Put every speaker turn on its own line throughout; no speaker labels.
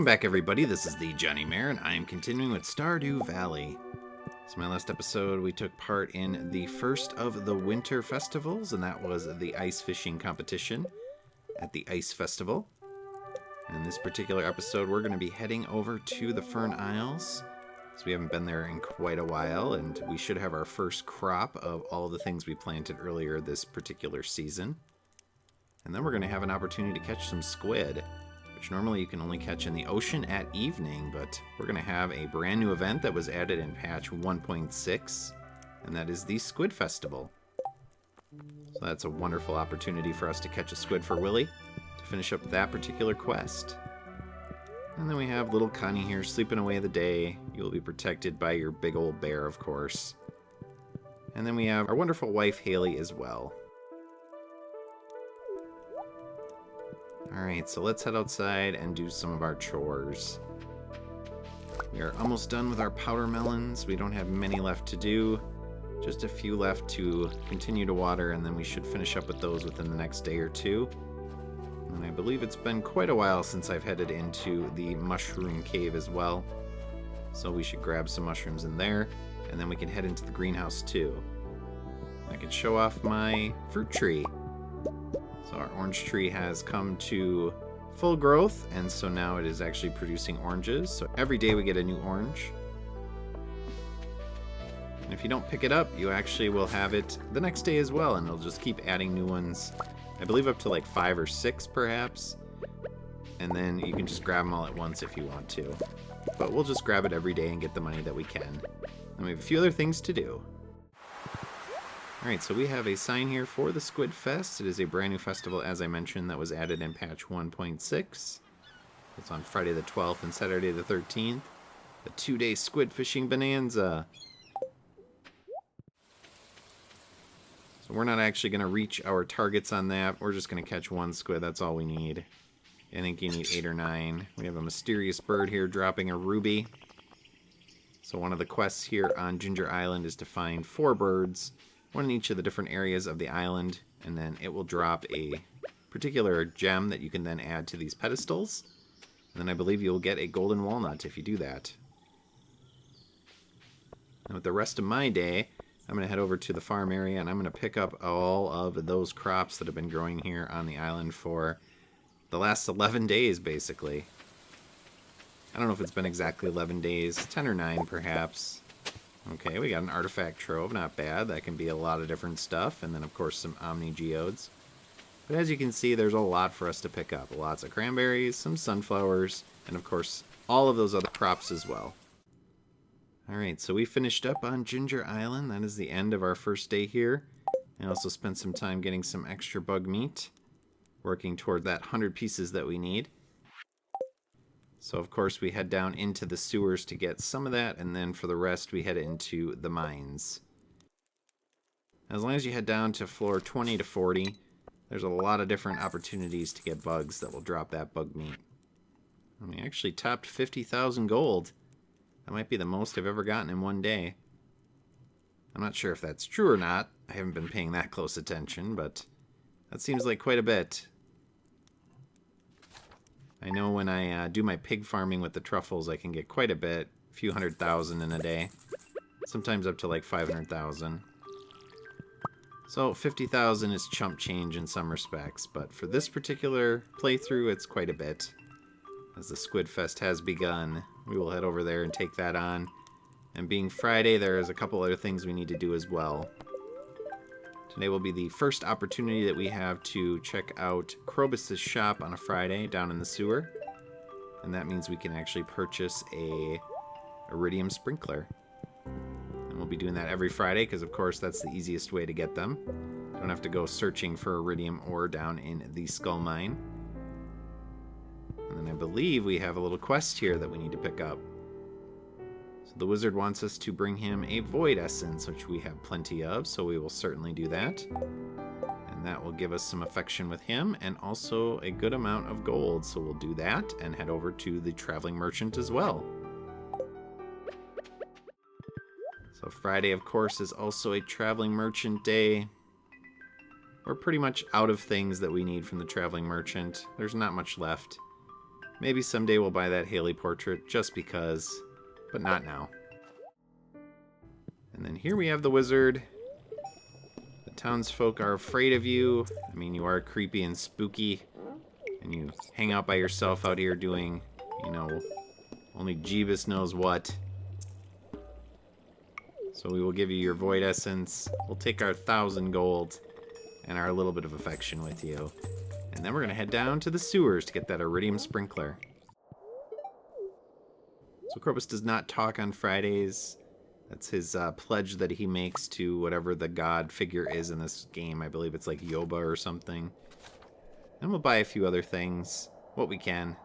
Welcome back, everybody. This is the thejonnymar, and I am continuing with Stardew Valley. So my last episode, we took part in the first of the winter festivals, and that was the ice fishing competition at the Ice Festival. In this particular episode, we're going to be heading over to the Fern Isles. So we haven't been there in quite a while, and we should have our first crop of all of the things we planted earlier this particular season. And then we're going to have an opportunity to catch some squid, which normally you can only catch in the ocean at evening, but we're going to have a brand new event that was added in patch 1.6, and that is the Squid Festival. So that's a wonderful opportunity for us to catch a squid for Willy to finish up that particular quest. And then we have little Connie here sleeping away the day. You'll be protected by your big old bear, of course. And then we have our wonderful wife, Haley, as well. Alright, so let's head outside and do some of our chores. We are almost done with our powder melons. We don't have many left to do. Just a few left to continue to water, and then we should finish up with those within the next day or two. And I believe it's been quite a while since I've headed into the mushroom cave as well. So we should grab some mushrooms in there, and then we can head into the greenhouse too. I can show off my fruit tree. So our orange tree has come to full growth, and so now it is actually producing oranges. So every day we get a new orange. And if you don't pick it up, you actually will have it the next day as well, and it'll just keep adding new ones. I believe up to like 5 or 6 perhaps. And then you can just grab them all at once if you want to. But we'll just grab it every day and get the money that we can. And we have a few other things to do. Alright, so we have a sign here for the Squid Fest. It is a brand new festival, as I mentioned, that was added in patch 1.6. It's on Friday the 12th and Saturday the 13th. A 2-day squid fishing bonanza. So we're not actually going to reach our targets on that. We're just going to catch one squid. That's all we need. I think you need 8 or 9. We have a mysterious bird here dropping a ruby. So one of the quests here on Ginger Island is to find 4 birds, one in each of the different areas of the island, and then it will drop a particular gem that you can then add to these pedestals. And then I believe you'll get a golden walnut if you do that. And with the rest of my day, I'm going to head over to the farm area, and I'm going to pick up all of those crops that have been growing here on the island for the last 11 days, basically. I don't know if it's been exactly 11 days, 10 or 9 perhaps. Okay, we got an artifact trove, not bad. That can be a lot of different stuff, and then of course some omni geodes. But as you can see, there's a lot for us to pick up. Lots of cranberries, some sunflowers, and of course all of those other crops as well. Alright, so we finished up on Ginger Island. That is the end of our first day here. I also spent some time getting some extra bug meat, working toward that 100 pieces that we need. So of course we head down into the sewers to get some of that, and then for the rest we head into the mines. As long as you head down to floor 20 to 40, there's a lot of different opportunities to get bugs that will drop that bug meat. And we actually topped 50,000 gold. That might be the most I've ever gotten in one day. I'm not sure if that's true or not. I haven't been paying that close attention, but that seems like quite a bit. I know when I do my pig farming with the truffles, I can get quite a bit, a few 100,000 in a day. Sometimes up to like 500,000. So 50,000 is chump change in some respects, but for this particular playthrough, it's quite a bit. As the Squid Fest has begun, we will head over there and take that on. And being Friday, there is a couple other things we need to do as well. Today will be the first opportunity that we have to check out Krobus's shop on a Friday down in the sewer. And that means we can actually purchase a iridium sprinkler. And we'll be doing that every Friday because, of course, that's the easiest way to get them. Don't have to go searching for iridium ore down in the skull mine. And then I believe we have a little quest here that we need to pick up. So the wizard wants us to bring him a void essence, which we have plenty of, so we will certainly do that. And that will give us some affection with him, and also a good amount of gold, so we'll do that, and head over to the traveling merchant as well. So Friday, of course, is also a traveling merchant day. We're pretty much out of things that we need from the traveling merchant. There's not much left. Maybe someday we'll buy that Haley portrait just because, but not now. And then here we have the wizard. The townsfolk are afraid of you. I mean, you are creepy and spooky. And you hang out by yourself out here doing, you know, only Jeebus knows what. So we will give you your void essence. We'll take our 1,000 gold and our little bit of affection with you. And then we're going to head down to the sewers to get that iridium sprinkler. So Corpus does not talk on Fridays. That's his pledge that he makes to whatever the god figure is in this game. I believe it's like Yoba or something. And we'll buy a few other things, what we can.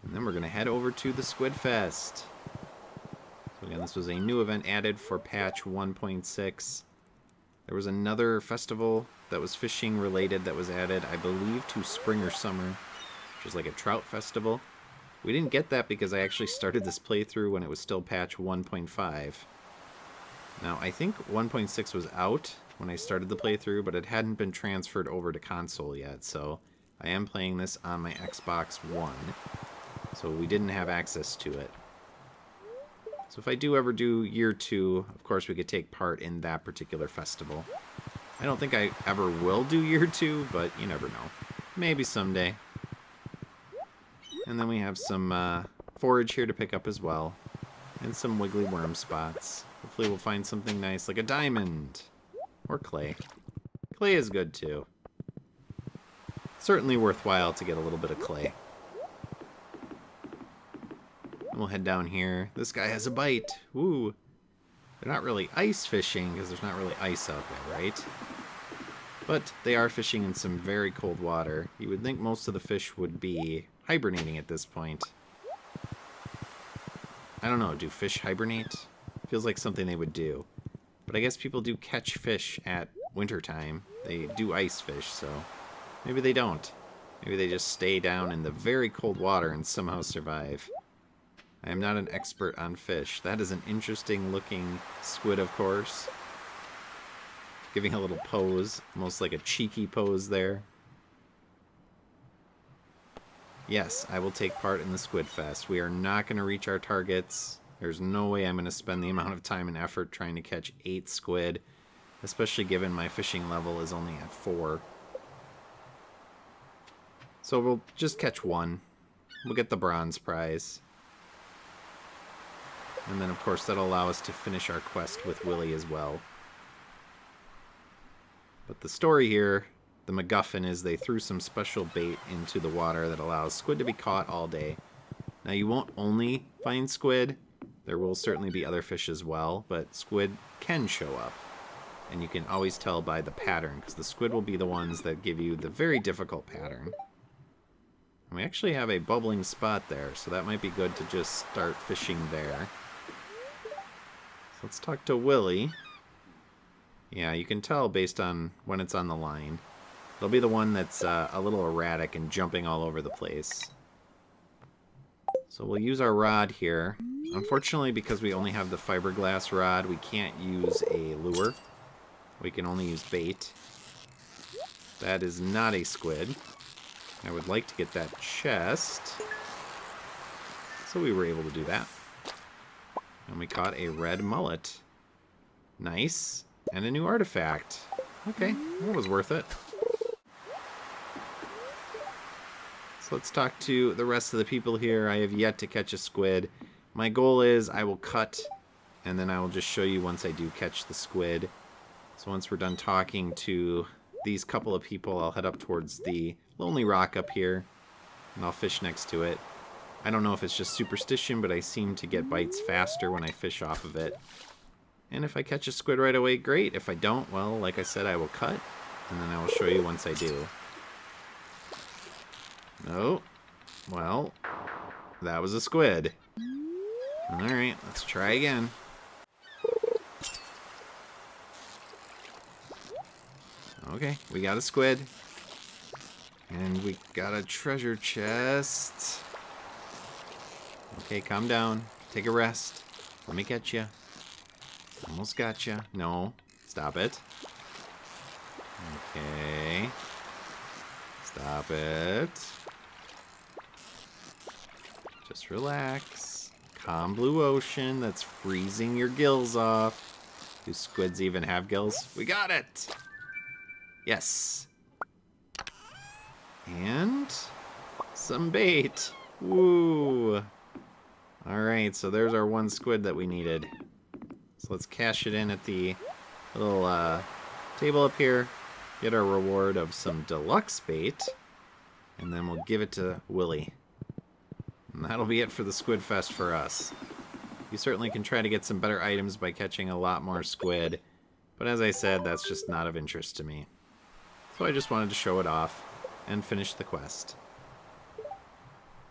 And then we're going to head over to the Squid Fest. So again, this was a new event added for patch 1.6. There was another festival that was fishing related that was added, I believe, to spring or summer, which is like a trout festival. We didn't get that because I actually started this playthrough when it was still patch 1.5. Now, I think 1.6 was out when I started the playthrough, but it hadn't been transferred over to console yet, so I am playing this on my Xbox One. So we didn't have access to it. So if I do ever do year 2, of course we could take part in that particular festival. I don't think I ever will do year 2, but you never know. Maybe someday. And then we have some forage here to pick up as well. And some wiggly worm spots. Hopefully we'll find something nice like a diamond. Or clay. Clay is good too. Certainly worthwhile to get a little bit of clay. We'll head down here. This guy has a bite. Woo. They're not really ice fishing because there's not really ice out there, right? But they are fishing in some very cold water. You would think most of the fish would be hibernating at this point. I don't know, do fish hibernate? Feels like something they would do. But I guess people do catch fish at wintertime. They do ice fish, so maybe they don't. Maybe they just stay down in the very cold water and somehow survive. I am not an expert on fish. That is an interesting looking squid, of course. Giving a little pose, almost like a cheeky pose there. Yes, I will take part in the Squid Fest. We are not going to reach our targets. There's no way I'm going to spend the amount of time and effort trying to catch 8 squid, especially given my fishing level is only at 4. So we'll just catch 1. We'll get the bronze prize. And then, of course, that'll allow us to finish our quest with Willy as well. But the story here, the MacGuffin, is they threw some special bait into the water that allows squid to be caught all day. Now, you won't only find squid. There will certainly be other fish as well, but squid can show up. And you can always tell by the pattern, because the squid will be the ones that give you the very difficult pattern. And we actually have a bubbling spot there, so that might be good to just start fishing there. Let's talk to Willy. Yeah, you can tell based on when it's on the line. It'll be the one that's a little erratic and jumping all over the place. So we'll use our rod here. Unfortunately, because we only have the fiberglass rod, we can't use a lure. We can only use bait. That is not a squid. I would like to get that chest. So we were able to do that. And we caught a red mullet. Nice. And a new artifact. Okay, that was worth it. So let's talk to the rest of the people here. I have yet to catch a squid. My goal is I will cut, and then I will just show you once I do catch the squid. So once we're done talking to these couple of people, I'll head up towards the lonely rock up here, and I'll fish next to it. I don't know if it's just superstition, but I seem to get bites faster when I fish off of it. And if I catch a squid right away, great. If I don't, well, like I said, I will cut, and then I will show you once I do. Oh, well, that was a squid. Alright, let's try again. Okay, we got a squid. And we got a treasure chest. Okay, calm down. Take a rest. Let me catch you. Almost got you. No, stop it. Okay. Stop it. Just relax. Calm blue ocean that's freezing your gills off. Do squids even have gills? We got it! Yes. And some bait. Woo! Alright, so there's our one squid that we needed. So let's cash it in at the little table up here. Get our reward of some deluxe bait. And then we'll give it to Willy. And that'll be it for the Squid Fest for us. You certainly can try to get some better items by catching a lot more squid. But as I said, that's just not of interest to me. So I just wanted to show it off and finish the quest.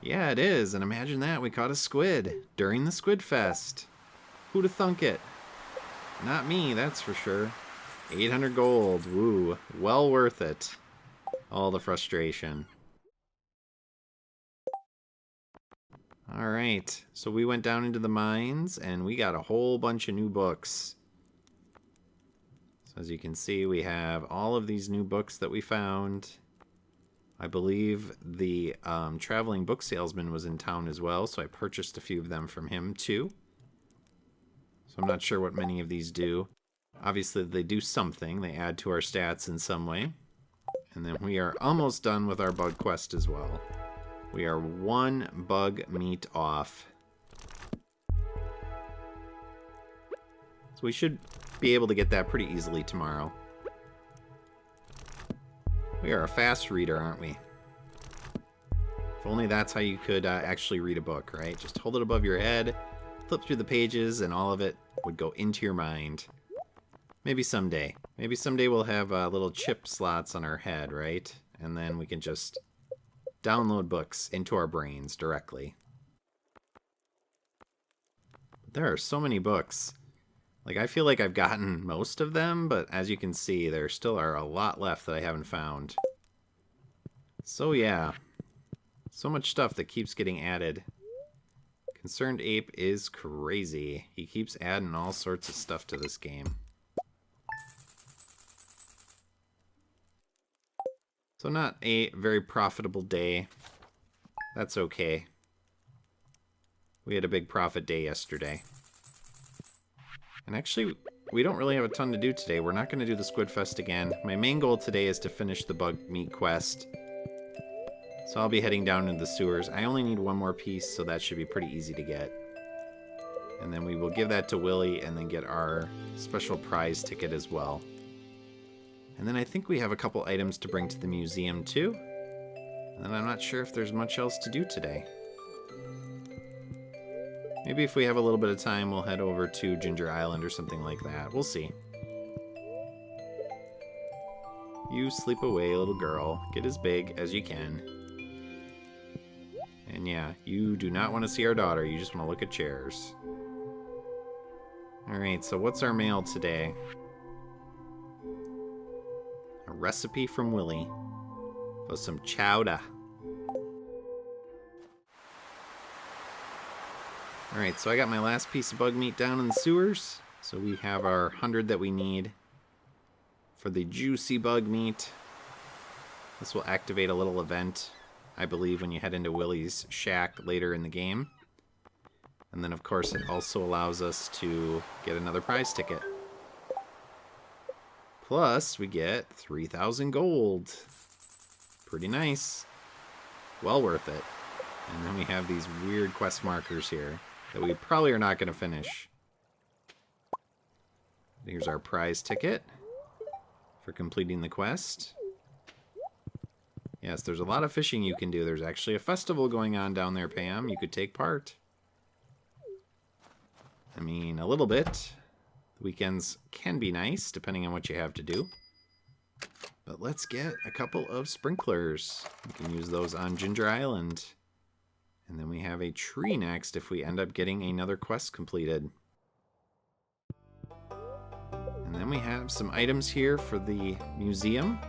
Yeah, it is, and imagine that, we caught a squid during the Squid Fest. Who'd have thunk it? Not me, that's for sure. 800 gold, woo, well worth it. All the frustration. Alright, so we went down into the mines, and we got a whole bunch of new books. So as you can see, we have all of these new books that we found. I believe the traveling book salesman was in town as well, so I purchased a few of them from him too. So I'm not sure what many of these do. Obviously they do something, they add to our stats in some way. And then we are almost done with our bug quest as well. We are one bug meat off. So we should be able to get that pretty easily tomorrow. We are a fast reader, aren't we? If only that's how you could actually read a book, right? Just hold it above your head, flip through the pages, and all of it would go into your mind. Maybe someday. Maybe someday we'll have little chip slots on our head, right? And then we can just download books into our brains directly. There are so many books. Like, I feel like I've gotten most of them, but as you can see, there still are a lot left that I haven't found. So yeah, so much stuff that keeps getting added. Concerned Ape is crazy. He keeps adding all sorts of stuff to this game. So not a very profitable day. That's okay. We had a big profit day yesterday. And actually, we don't really have a ton to do today. We're not going to do the Squid Fest again. My main goal today is to finish the bug meat quest. So I'll be heading down into the sewers. I only need one more piece, so that should be pretty easy to get. And then we will give that to Willy and then get our special prize ticket as well. And then I think we have a couple items to bring to the museum too. And then I'm not sure if there's much else to do today. Maybe if we have a little bit of time, we'll head over to Ginger Island or something like that. We'll see. You sleep away, little girl. Get as big as you can. And yeah, you do not want to see our daughter. You just want to look at chairs. Alright, so what's our mail today? A recipe from Willy for some chowder. Alright, so I got my last piece of bug meat down in the sewers. So we have our 100 that we need for the juicy bug meat. This will activate a little event, I believe, when you head into Willy's shack later in the game. And then, of course, it also allows us to get another prize ticket. Plus, we get 3,000 gold. Pretty nice. Well worth it. And then we have these weird quest markers here that we probably are not going to finish. Here's our prize ticket for completing the quest. Yes, there's a lot of fishing you can do. There's actually a festival going on down there, Pam. You could take part. I mean, a little bit. The weekends can be nice, depending on what you have to do. But let's get a couple of sprinklers. We can use those on Ginger Island. And then we have a tree next if we end up getting another quest completed. And then we have some items here for the museum.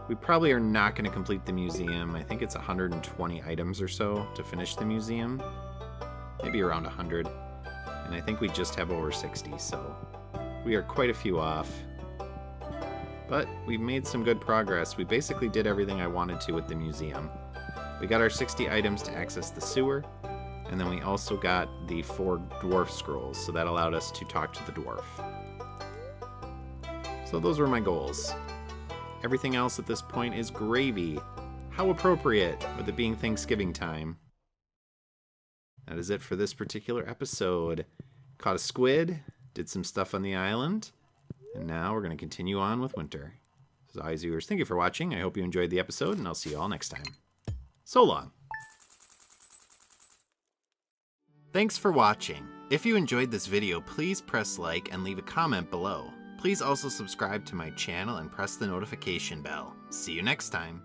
We probably are not going to complete the museum. I think it's 120 items or so to finish the museum. Maybe around 100. And I think we just have over 60, so we are quite a few off. But we've made some good progress. We basically did everything I wanted to with the museum. We got our 60 items to access the sewer, and then we also got the 4 dwarf scrolls, so that allowed us to talk to the dwarf. So those were my goals. Everything else at this point is gravy. How appropriate, with it being Thanksgiving time. That is it for this particular episode. Caught a squid, did some stuff on the island, and now we're going to continue on with winter. As always, viewers, thank you for watching. I hope you enjoyed the episode, and I'll see you all next time. So long. Thanks for watching. If you enjoyed this video, please press like and leave a comment below. Please also subscribe to my channel and press the notification bell. See you next time.